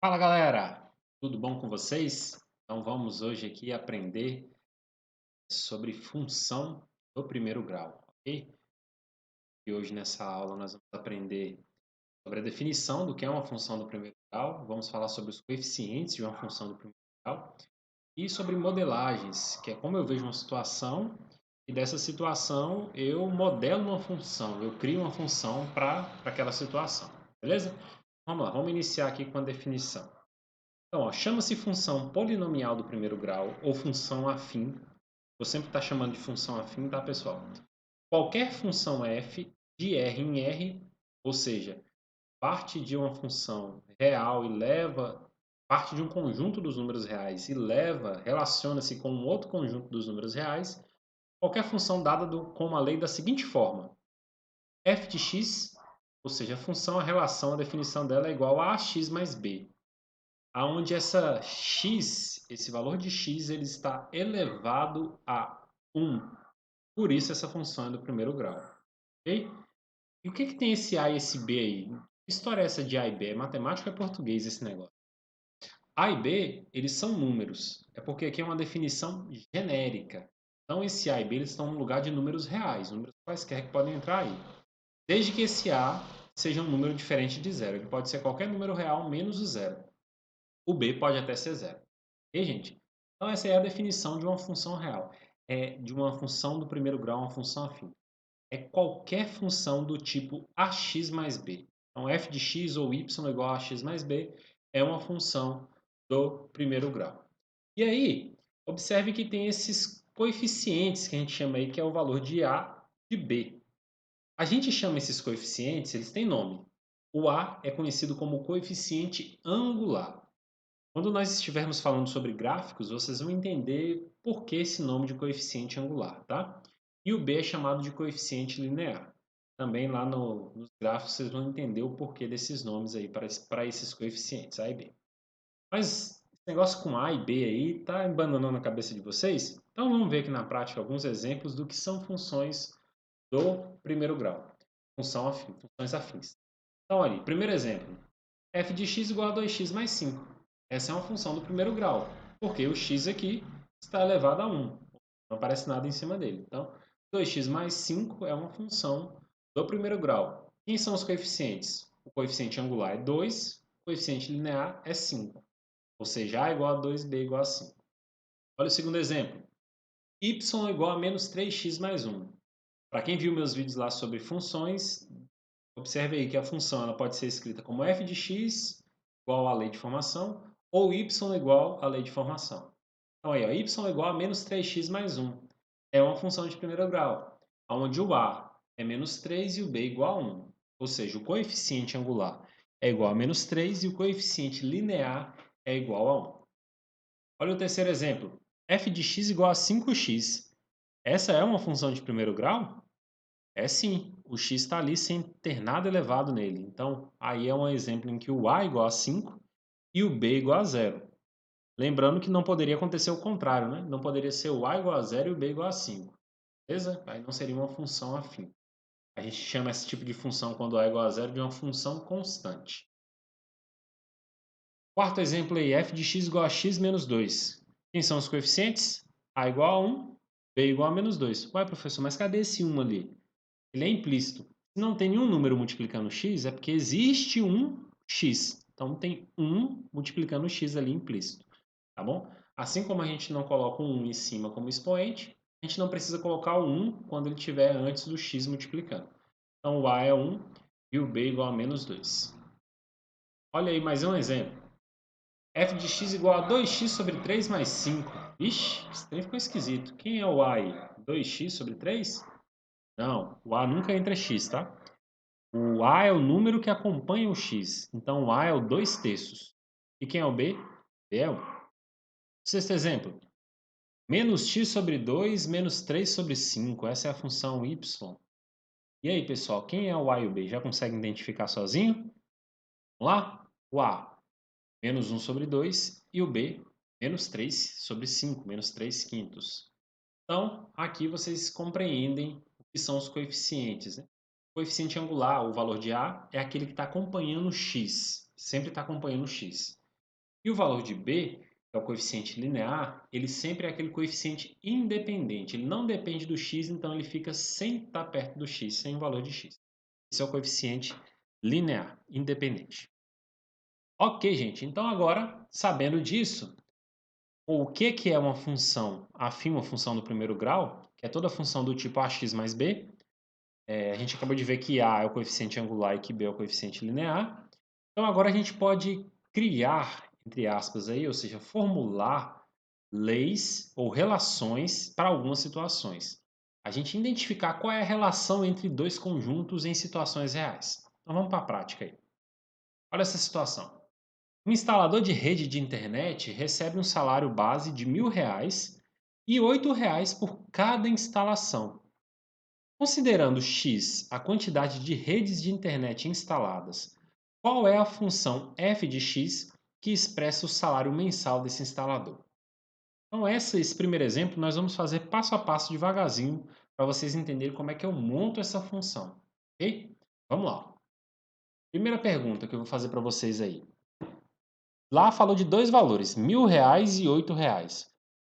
Fala galera, tudo bom com vocês? Então vamos hoje aqui aprender sobre função do primeiro grau, ok? E hoje nessa aula nós vamos aprender sobre a definição do que é uma função do primeiro grau, vamos falar sobre os coeficientes de uma função do primeiro grau e sobre modelagens, que é como eu vejo uma situação e dessa situação eu modelo uma função, eu crio uma função para aquela situação, beleza? Vamos lá, vamos iniciar aqui com a definição. Então, ó, chama-se função polinomial do primeiro grau ou função afim. Eu sempre estou chamando de função afim, tá, pessoal? Qualquer função f de R em R, ou seja, parte de uma função real e leva, parte de um conjunto dos números reais e leva, relaciona-se com um outro conjunto dos números reais, qualquer função dada com a lei da seguinte forma: f de x, ou seja, a função, a relação, a definição dela é igual a ax mais b, aonde essa x, esse valor de x, ele está elevado a 1. Por isso essa função é do primeiro grau. Ok? E o que tem esse a e esse b aí? Que história é essa de a e b? É matemática ou é português esse negócio? A e b, eles são números. É porque aqui é uma definição genérica. Então esse a e b eles estão no lugar de números reais, números quaisquer que podem entrar aí. Desde que esse a seja um número diferente de zero. Ele pode ser qualquer número real menos o zero. O b pode até ser zero. Ok, gente? Então, essa é a definição de uma função real. É de uma função do primeiro grau, uma função afim. É qualquer função do tipo ax mais b. Então, f de x ou y igual a ax mais b é uma função do primeiro grau. E aí, observe que tem esses coeficientes que a gente chama aí, que é o valor de a e de b. A gente chama esses coeficientes, eles têm nome. O a é conhecido como coeficiente angular. Quando nós estivermos falando sobre gráficos, vocês vão entender por que esse nome de coeficiente angular, tá? E o b é chamado de coeficiente linear. Também lá nos gráficos vocês vão entender o porquê desses nomes aí para esses coeficientes, A e B. Mas esse negócio com A e B aí tá embananando a cabeça de vocês? Então vamos ver aqui na prática alguns exemplos do que são funções do primeiro grau. Funções afins. Então ali, primeiro exemplo, f de x igual a 2x mais 5. Essa é uma função do primeiro grau, porque o x aqui está elevado a 1. Não aparece nada em cima dele. Então, 2x mais 5 é uma função do primeiro grau. Quem são os coeficientes? O coeficiente angular é 2, o coeficiente linear é 5. Ou seja, a igual a 2, b igual a 5. Olha o segundo exemplo. Y igual a menos 3x mais 1. Para quem viu meus vídeos lá sobre funções, observe aí que a função ela pode ser escrita como f de x igual à lei de formação ou y igual à lei de formação. Então aí, ó, y igual a menos 3x mais 1. É uma função de primeiro grau, onde o a é menos 3 e o b igual a 1. Ou seja, o coeficiente angular é igual a menos 3 e o coeficiente linear é igual a 1. Olha o terceiro exemplo. F de x igual a 5x. Essa é uma função de primeiro grau? É sim, o x está ali sem ter nada elevado nele. Então, aí é um exemplo em que o a é igual a 5 e o b é igual a zero. Lembrando que não poderia acontecer o contrário, né? Não poderia ser o a igual a zero e o b igual a 5. Beleza? Aí não seria uma função afim. A gente chama esse tipo de função quando a é igual a zero de uma função constante. Quarto exemplo aí, f de x igual a x menos 2. Quem são os coeficientes? A igual a 1, b igual a menos 2. Ué, professor, mas cadê esse 1 ali? Ele é implícito. Se não tem nenhum número multiplicando x, é porque existe um x. Então tem 1 multiplicando x ali implícito. Tá bom? Assim como a gente não coloca um 1 em cima como expoente, a gente não precisa colocar o 1 quando ele estiver antes do x multiplicando. Então o a é 1 e o b igual a menos 2. Olha aí mais um exemplo. F de x igual a 2x sobre 3 mais 5. Ixi, esse trem ficou esquisito. Quem é o a aí? 2x sobre 3? Não, o a nunca entra x, tá? O A é o número que acompanha o X. Então, o A é o 2 terços. E quem é o B? B é 1. Sexto exemplo. Menos x sobre 2 menos 3 sobre 5. Essa é a função y. E aí, pessoal, quem é o A e o B? Já consegue identificar sozinho? Vamos lá? O A, menos 1 sobre 2. E o B, menos 3 sobre 5, menos 3 quintos. Então, aqui vocês compreendem o que são os coeficientes, né? O coeficiente angular, o valor de A, é aquele que está acompanhando o x. Sempre está acompanhando o x. E o valor de B, que é o coeficiente linear, ele sempre é aquele coeficiente independente. Ele não depende do x, então ele fica sem estar perto do x, sem o valor de x. Esse é o coeficiente linear, independente. Ok, gente. Então agora, sabendo disso, o que é uma função afim, uma função do primeiro grau, que é toda função do tipo ax mais b. A gente acabou de ver que a é o coeficiente angular e que b é o coeficiente linear. Então agora a gente pode criar, entre aspas, aí, ou seja, formular leis ou relações para algumas situações. A gente identificar qual é a relação entre dois conjuntos em situações reais. Então vamos para a prática aí. Olha essa situação. Um instalador de rede de internet recebe um salário base de R$ 1.000 e R$ 8 por cada instalação. Considerando x a quantidade de redes de internet instaladas, qual é a função f de x que expressa o salário mensal desse instalador? Então, esse primeiro exemplo nós vamos fazer passo a passo devagarzinho para vocês entenderem como é que eu monto essa função, ok? Vamos lá. Primeira pergunta que eu vou fazer para vocês aí. Lá falou de dois valores, R$ 1.000 e R$ 8.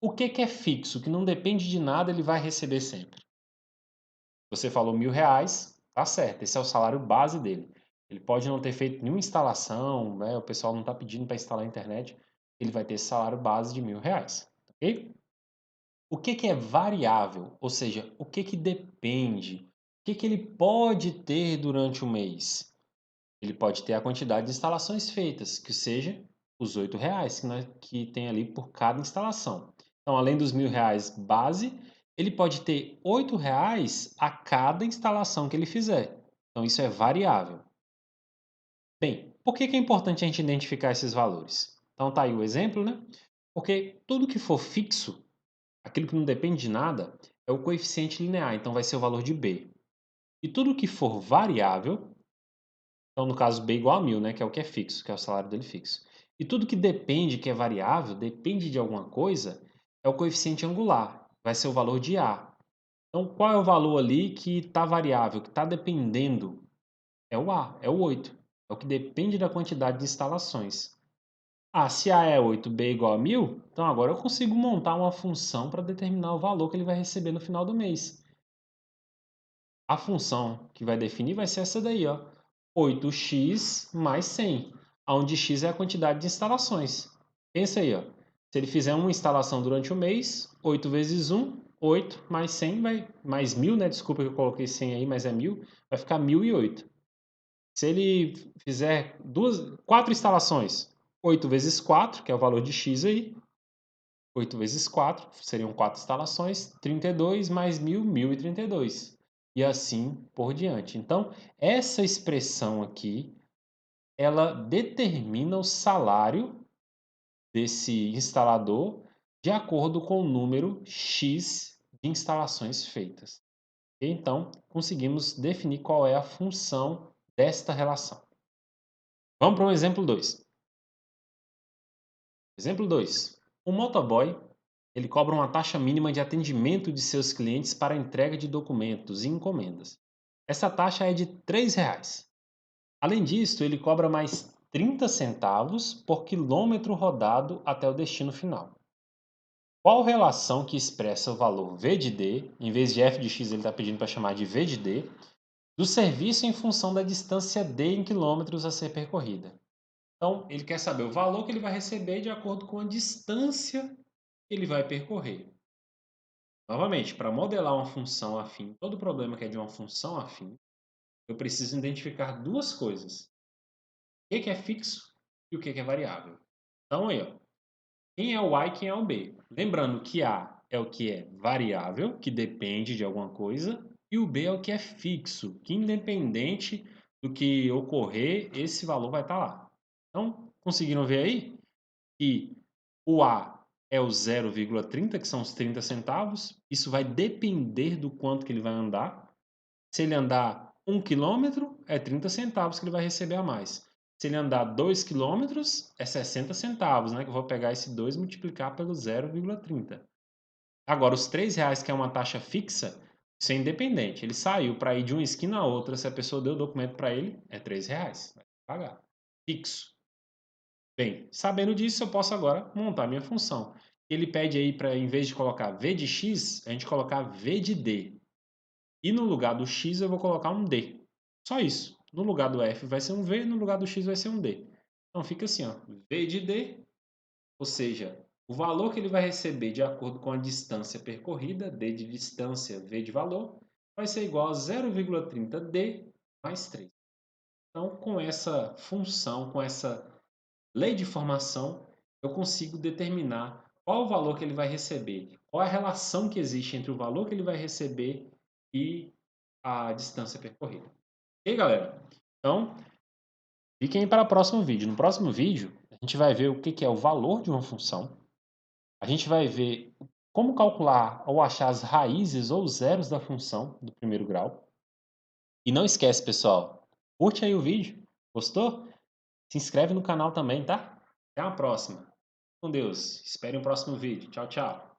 O que é fixo, que não depende de nada, ele vai receber sempre? Você falou R$ 1.000, tá certo, esse é o salário base dele. Ele pode não ter feito nenhuma instalação, né? O pessoal não está pedindo para instalar a internet, ele vai ter esse salário base de R$ 1.000, ok? O que é variável? Ou seja, o que depende? O que ele pode ter durante o mês? Ele pode ter a quantidade de instalações feitas, que seja os R$ 8 que tem ali por cada instalação. Então, além dos R$ 1.000 base, ele pode ter R$ 8 a cada instalação que ele fizer. Então, isso é variável. Bem, por que é importante a gente identificar esses valores? Então, tá aí o exemplo, né? Porque tudo que for fixo, aquilo que não depende de nada, é o coeficiente linear, então vai ser o valor de B. E tudo que for variável, então, no caso, B igual a 1.000, né? Que é o que é fixo, que é o salário dele fixo. E tudo que depende, que é variável, depende de alguma coisa, é o coeficiente angular. Vai ser o valor de A. Então, qual é o valor ali que está variável, que está dependendo? É o A, é o 8. É o que depende da quantidade de instalações. Ah, se A é 8, B é igual a 1.000, então agora eu consigo montar uma função para determinar o valor que ele vai receber no final do mês. A função que vai definir vai ser essa daí, ó. 8x mais 100, onde x é a quantidade de instalações. Pensa aí, ó. Se ele fizer uma instalação durante o mês, 8 vezes 1, 8 mais 100, mais 1.000, né? Desculpa que eu coloquei 100 aí, mas é 1.000, vai ficar 1.008. Se ele fizer 4 instalações, 8 vezes 4, que é o valor de x aí, 8 vezes 4, seriam 4 instalações, 32 mais 1.000, 1.032. E assim por diante. Então, essa expressão aqui, ela determina o salário desse instalador de acordo com o número X de instalações feitas. Então, conseguimos definir qual é a função desta relação. Vamos para o exemplo 2. Exemplo 2. O motoboy ele cobra uma taxa mínima de atendimento de seus clientes para entrega de documentos e encomendas. Essa taxa é de R$ 3. Além disso, ele cobra mais 30 centavos por quilômetro rodado até o destino final. Qual relação que expressa o valor V de D, em vez de f de x ele está pedindo para chamar de V de D, do serviço em função da distância D em quilômetros a ser percorrida? Então, ele quer saber o valor que ele vai receber de acordo com a distância que ele vai percorrer. Novamente, para modelar uma função afim, todo problema que é de uma função afim, eu preciso identificar duas coisas. O que é fixo e o que é variável. Então, aí, ó, quem é o A e quem é o B? Lembrando que A é o que é variável, que depende de alguma coisa, e o B é o que é fixo, que independente do que ocorrer, esse valor vai estar lá. Então, conseguiram ver aí que o A é o 0,30, que são os 30 centavos. Isso vai depender do quanto que ele vai andar. Se ele andar 1 quilômetro, é 30 centavos que ele vai receber a mais. Se ele andar 2 quilômetros, é 60 centavos, né? Que eu vou pegar esse 2 e multiplicar pelo 0,30. Agora, os R$ 3, que é uma taxa fixa, isso é independente. Ele saiu para ir de uma esquina a outra. Se a pessoa deu o documento para ele, é R$ 3. Vai pagar. Fixo. Bem, sabendo disso, eu posso agora montar minha função. Ele pede aí para, em vez de colocar v de x, a gente colocar v de d. E no lugar do x eu vou colocar um d. Só isso. No lugar do f vai ser um v, no lugar do x vai ser um d. Então fica assim, ó, v de d, ou seja, o valor que ele vai receber de acordo com a distância percorrida, d de distância, v de valor, vai ser igual a 0,30d mais 3. Então, com essa função, com essa lei de formação, eu consigo determinar qual o valor que ele vai receber, qual é a relação que existe entre o valor que ele vai receber e a distância percorrida. Ok, galera? Então, fiquem para o próximo vídeo. No próximo vídeo, a gente vai ver o que é o valor de uma função, a gente vai ver como calcular ou achar as raízes ou zeros da função do primeiro grau. E não esquece, pessoal, curte aí o vídeo. Gostou? Se inscreve no canal também, tá? Até a próxima. Com Deus. Espere o próximo vídeo. Tchau, tchau.